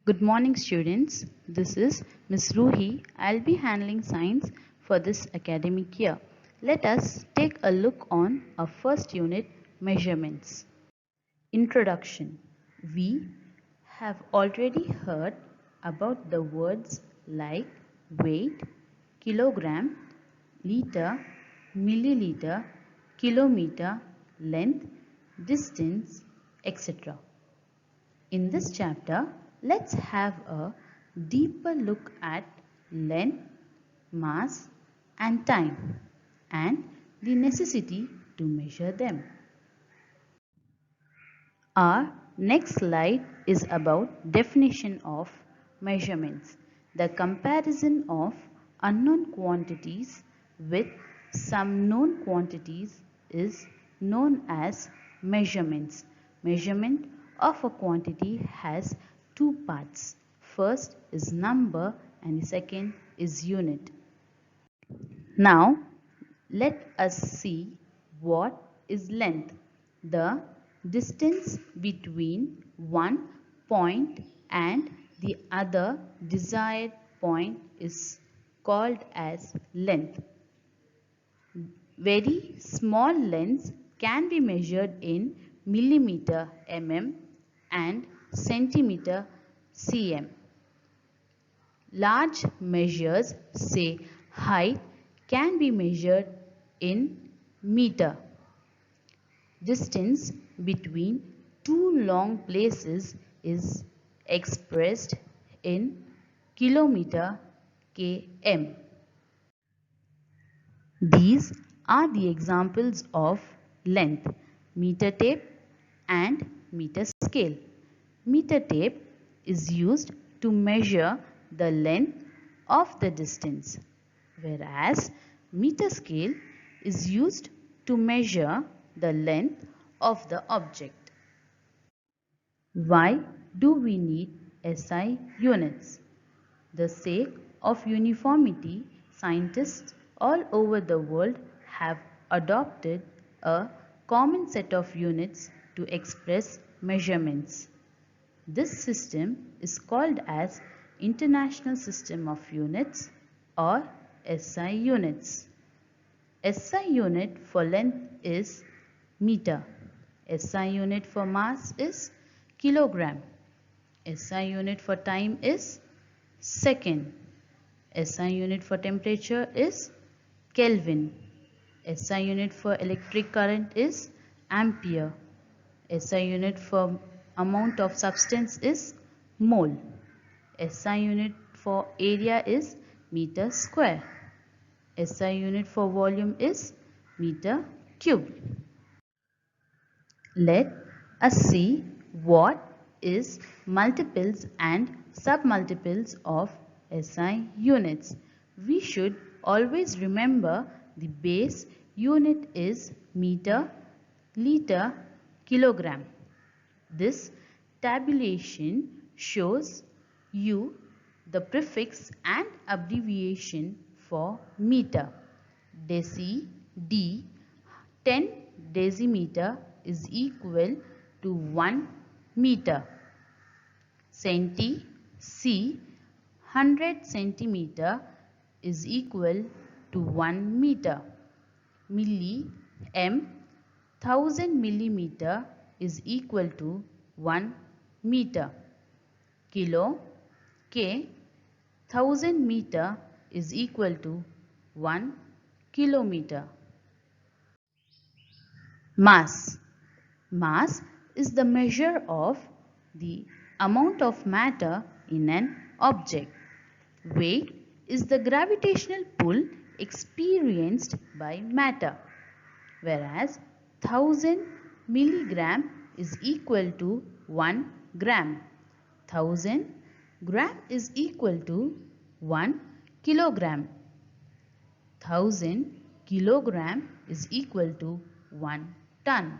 Good morning students. This is Miss Ruhi. I'll be handling science for this academic year. Let us take a look on our first unit, measurements. Introduction. We have already heard about the words like weight, kilogram, liter, milliliter, kilometer, length, distance, etc. In this chapter, let's have a deeper look at length, mass and time and the necessity to measure them. Our next slide is about definition of measurements. The comparison of unknown quantities with some known quantities is known as measurements. Measurement of a quantity has two parts. First is number and the second is unit. Now, let us see what is length. The distance between one point and the other desired point is called as length. Very small lengths can be measured in millimeter mm and centimeter cm. Large measures, say height, can be measured in meter. Distance between two long places is expressed in kilometer km. These are the examples of length: meter tape and meter scale. Meter tape is used to measure the length of the distance, whereas meter scale is used to measure the length of the object. Why do we need SI units? The sake of uniformity, scientists all over the world have adopted a common set of units to express measurements. This system is called as International System of Units or SI units. SI unit for length is meter. SI unit for mass is kilogram. SI unit for time is second. SI unit for temperature is Kelvin. SI unit for electric current is ampere. SI unit for amount of substance is mole. SI unit for area is meter square. SI unit for volume is meter cube. Let us see what is multiples and submultiples of SI units. We should always remember the base unit is meter, liter, kilogram. This tabulation shows you the prefix and abbreviation for meter. Deci, D, 10 decimeter is equal to 1 meter. Centi, C, 100 centimeter is equal to 1 meter. Milli, M, 1000 millimeter is equal to 1 meter. Kilo, K, 1000 meter is equal to 1 kilometer. Mass. Mass is the measure of the amount of matter in an object. Weight is the gravitational pull experienced by matter, whereas 1000 milligram is equal to 1 gram. 1000 gram is equal to 1 kilogram. 1000 kilogram is equal to 1 ton.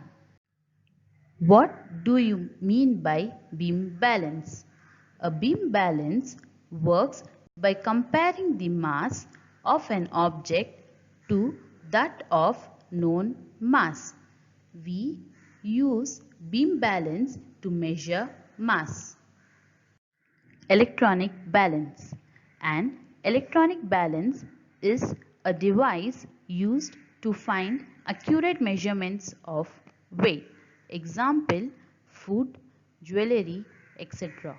What do you mean by beam balance? A beam balance works by comparing the mass of an object to that of known mass. We use beam balance to measure mass. electronic balance. An electronic balance is a device used to find accurate measurements of weight. Example, food, jewelry, etc.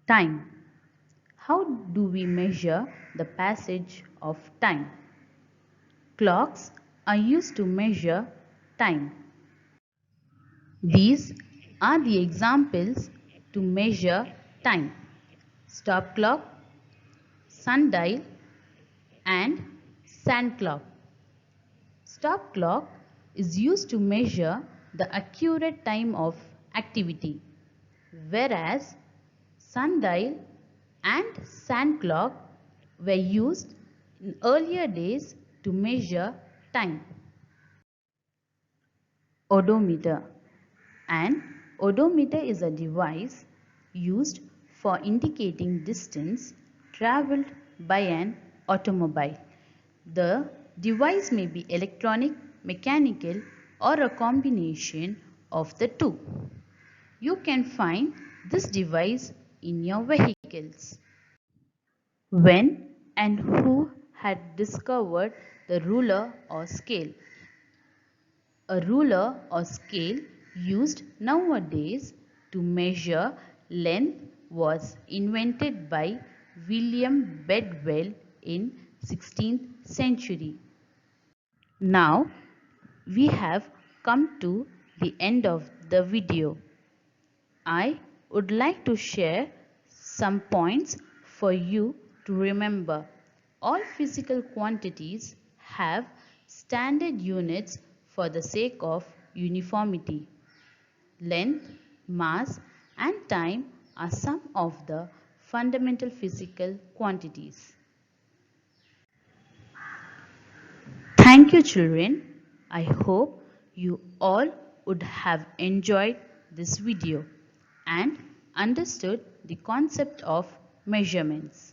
Time. How do we measure the passage of time? Clocks are used to measure time. These are the examples to measure time: stop clock, sundial, and sand clock. Stop clock is used to measure the accurate time of activity, whereas sundial and sand clock were used in earlier days to measure time. Odometer. An odometer is a device used for indicating distance traveled by an automobile. The device may be electronic, mechanical, or a combination of the two. You can find this device in your vehicles. When and who had discovered the ruler or scale? A ruler or scale used nowadays to measure length was invented by William Bedwell in 16th century. Now we have come to the end of the video. I would like to share some points for you to remember. All physical quantities have standard units for the sake of uniformity. Length, mass, and time are some of the fundamental physical quantities. Thank you, children. I hope you all would have enjoyed this video and understood the concept of measurements.